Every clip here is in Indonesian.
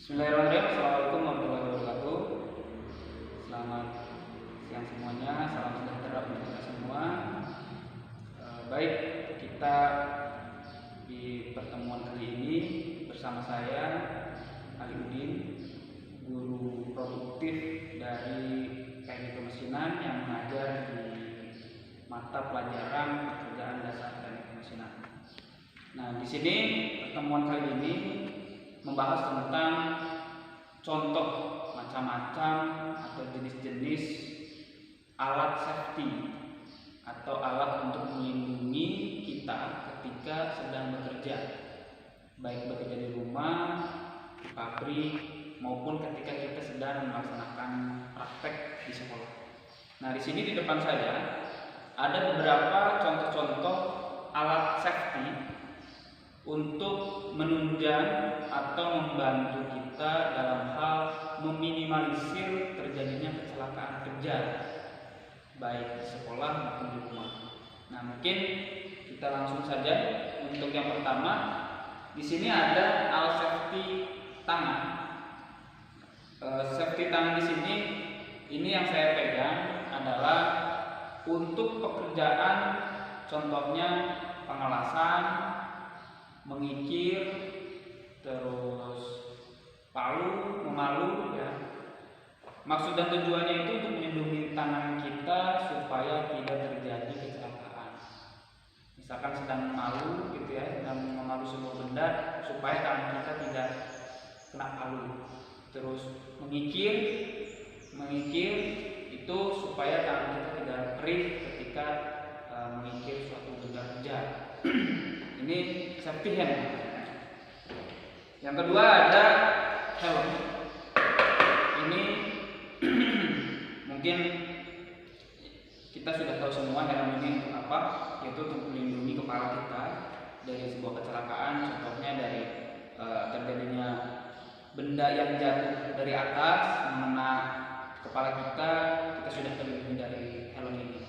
Bismillahirrahmanirrahim. Assalamualaikum warahmatullahi wabarakatuh. Selamat siang semuanya. Salam sejahtera untuk kita semua. Baik, kita di pertemuan kali ini bersama saya Ali Udin, guru produktif dari Teknik Kemesinan yang mengajar di mata pelajaran pekerjaan dasar Teknik Kemesinan. Nah, di sini pertemuan kali ini membahas tentang contoh macam-macam atau jenis-jenis alat safety atau alat untuk melindungi kita ketika sedang bekerja, baik bekerja di rumah, di pabrik, maupun ketika kita sedang melaksanakan praktek di sekolah. Nah, di sini di depan saya ada beberapa contoh-contoh alat safety untuk menunjang atau membantu kita dalam hal meminimalisir terjadinya kecelakaan kerja baik di sekolah maupun di rumah. Nah, mungkin kita langsung saja. Untuk yang pertama, di sini ada alat safety tangan. Safety tangan di sini, ini yang saya pegang adalah untuk pekerjaan, contohnya pengelasan, mengikir, terus palu, memalu, ya. Maksud dan tujuannya itu untuk melindungi tangan kita supaya tidak terjadi kecelakaan. Misalkan sedang memalu, gitu ya, sedang memalu sebuah benda, supaya tangan kita tidak kena palu. Terus mengikir itu supaya tangan kita tidak perih ketika mengikir suatu benda kerja. Ini safety hand. Yang kedua ada helm. Ini mungkin kita sudah tahu semua helm ini untuk apa, yaitu untuk melindungi kepala kita dari sebuah kecelakaan. Contohnya dari terjadinya benda yang jatuh dari atas mengena kepala kita sudah terlindungi dari helm ini.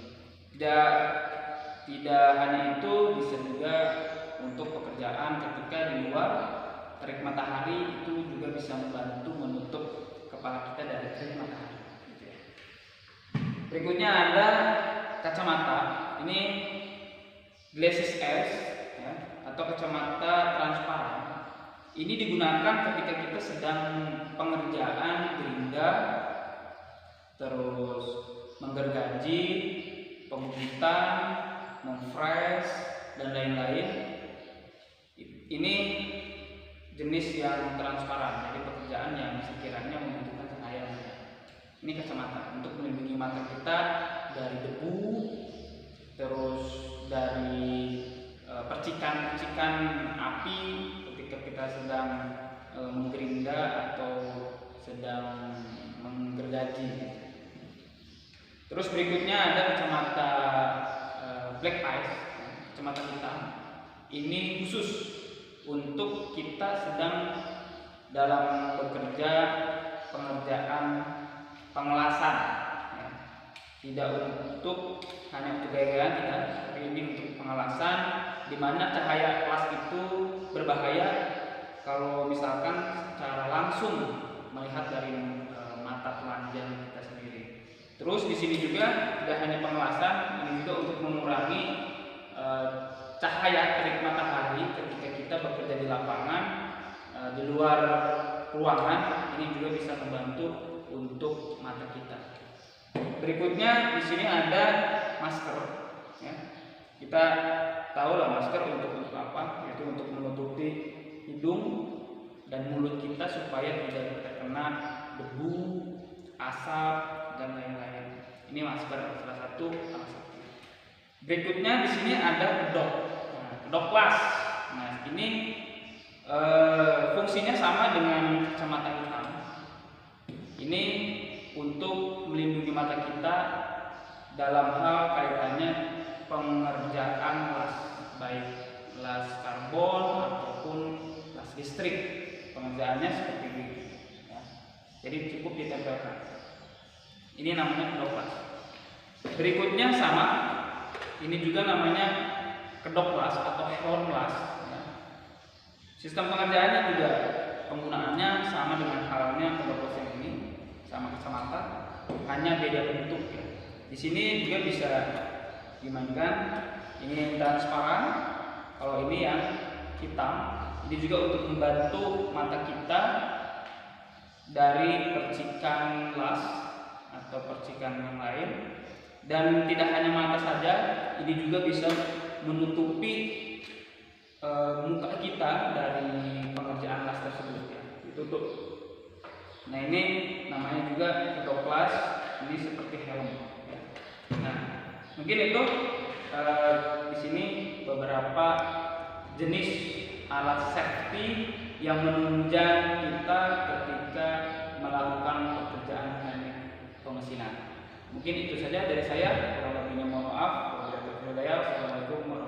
Tidak hanya itu, bisa juga untuk pekerjaan ketika di luar terik matahari, itu juga bisa membantu menutup kepala kita dari terik matahari. Berikutnya ada kacamata. Ini glasses S, ya, atau kacamata transparan. Ini digunakan ketika kita sedang pengerjaan gerinda, terus menggergaji, pembukitan, memfresh, dan lain-lain. Ini jenis yang transparan, jadi pekerjaan yang sekiranya membutuhkan cahaya. Ini kacamata untuk melindungi mata kita dari debu, terus dari percikan-percikan api ketika kita sedang menggerinda atau sedang menggergaji. Terus berikutnya ada kacamata black eyes, kacamata hitam. Ini khusus untuk kita sedang dalam bekerja pengerjaan pengelasan, ya. Tidak untuk hanya untuk gaya-gayaan, tidak, tapi ini untuk pengelasan, di mana cahaya kelas itu berbahaya kalau misalkan secara langsung melihat dari mata telanjang kita sendiri. Terus di sini juga tidak hanya pengelasan, ini juga untuk mengurangi cahaya terik matahari ketika kita bekerja di lapangan, di luar ruangan. Ini juga bisa membantu untuk mata kita. Berikutnya di sini ada masker, ya. Kita tahu lah masker untuk apa, yaitu untuk menutupi hidung dan mulut kita supaya tidak terkena debu, asap, dan lain-lain. Ini masker salah satu alat safety. Berikutnya di sini ada kedok. Nah, kedok las. Nah, ini fungsinya sama dengan kacamata hitam. Ini untuk melindungi mata kita dalam hal kaitannya pengerjaan las, baik las karbon ataupun las listrik. Pengerjaannya seperti ini, ya. Jadi cukup ditempelkan. Ini namanya kedok las. Berikutnya sama, ini juga namanya kedok las atau horn las, ya. Sistem pengerjaannya juga penggunaannya sama dengan halnya kedua yang ini, sama kacamata, hanya beda bentuk ya. Di sini juga bisa dimainkan. Ini yang transparan, kalau ini yang hitam. Ini juga untuk membantu mata kita dari percikan las atau percikan yang lain. Dan tidak hanya mata saja, ini juga bisa menutupi muka kita dari pengerjaan las tersebut ya, ditutup. Nah ini namanya juga fotoklas, ini seperti helm ya. Nah mungkin itu di sini beberapa jenis alat safety yang menunjang kita ketika melakukan pekerjaan teknik pemesinan. Mungkin itu saja dari saya, kurang lebihnya mohon maaf. Wassalamualaikum warahmatullahi wabarakatuh.